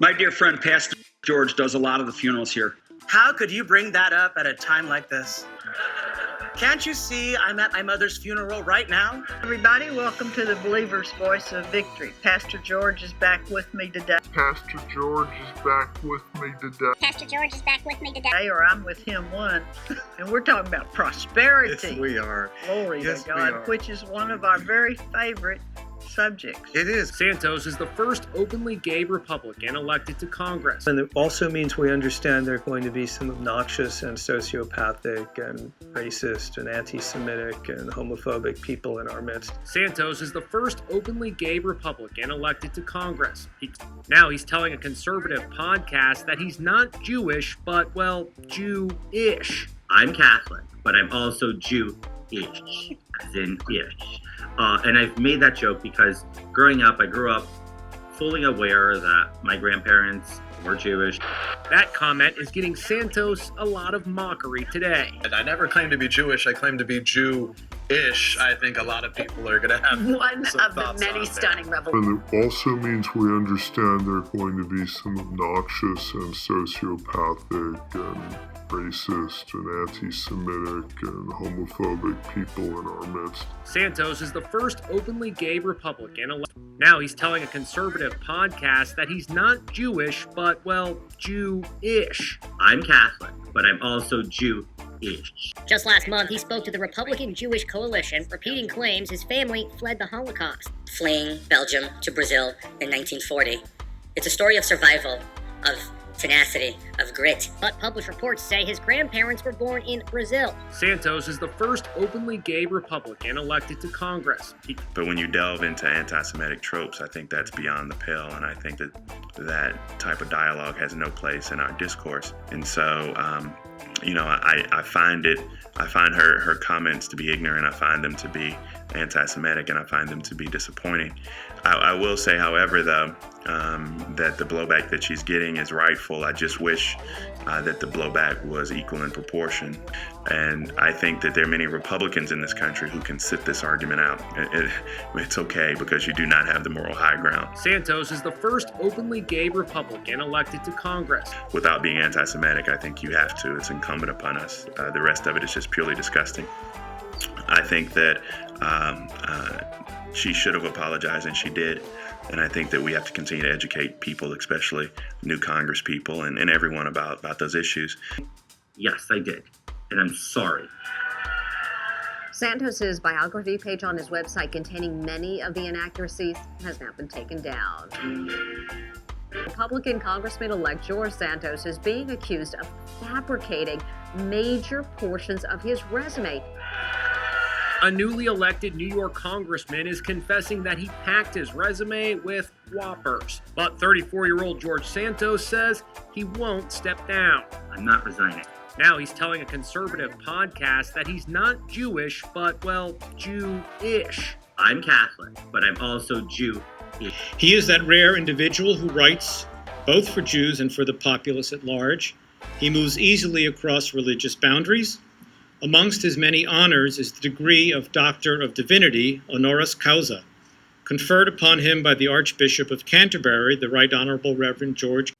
My dear friend, Pastor George, does a lot of the funerals here. How could you bring that up at a time like this? Can't you see I'm at my mother's funeral right now? Everybody, welcome to the Believer's Voice of Victory. Pastor George is back with me today. Pastor George is back with me today. Pastor George is back with me today. Or I'm with him one. And we're talking about prosperity. Yes, we are. Glory Yes, to we God, are. which is one of our very favorite subjects. It is. Santos is the first openly gay Republican elected to Congress. And it also means we understand there are going to be some obnoxious and sociopathic and racist and anti-Semitic and homophobic people in our midst. Santos is the first openly gay Republican elected to Congress. Now he's telling a conservative podcast that he's not Jewish, but, well, Jew-ish. I'm Catholic, but I'm also Jew-ish, as in ish. And I've made that joke because growing up, I grew up fully aware that my grandparents were Jewish. That comment is getting Santos a lot of mockery today. And I never claimed to be Jewish. I claim to be Jew-ish. I think a lot of people are going to have one some of the thoughts many on stunning there. revolutions. And it also means we understand there are going to be some obnoxious and sociopathic and racist and anti-Semitic and homophobic people in our midst. Santos is the first openly gay Republican elected. Now he's telling a conservative podcast that he's not Jewish, but, well, Jew-ish. I'm Catholic, but I'm also Jew-ish. Just last month, he spoke to the Republican Jewish Coalition, repeating claims his family fled the Holocaust, fleeing Belgium to Brazil in 1940. It's a story of survival, of tenacity, of grit. But published reports say his grandparents were born in Brazil. Santos is the first openly gay Republican elected to Congress. But when you delve into anti-Semitic tropes, I think that's beyond the pale, and I think that that type of dialogue has no place in our discourse. And so, I find her comments to be ignorant. I find them to be anti-Semitic, and I find them to be disappointing. I will say, however, though, that the blowback that she's getting is rightful. I just wish that the blowback was equal in proportion. And I think that there are many Republicans in this country who can sit this argument out. It's okay, because you do not have the moral high ground. Santos is the first openly gay Republican elected to Congress. Without being anti-Semitic, I think you have to. It's incumbent upon us. The rest of it is just purely disgusting. I think that she should have apologized, and she did. And I think that we have to continue to educate people, especially new Congress people and everyone about those issues. Yes, I did. And I'm sorry. Santos's biography page on his website containing many of the inaccuracies has now been taken down. Republican Congressman-elect George Santos is being accused of fabricating major portions of his resume. A newly elected New York congressman is confessing that he packed his resume with whoppers. But 34-year-old George Santos says he won't step down. I'm not resigning. Now he's telling a conservative podcast that he's not Jewish, but, well, Jew-ish. I'm Catholic, but I'm also Jew-ish. He is that rare individual who writes both for Jews and for the populace at large. He moves easily across religious boundaries. Amongst his many honors is the degree of Doctor of Divinity, honoris causa, conferred upon him by the Archbishop of Canterbury, the Right Honorable Reverend George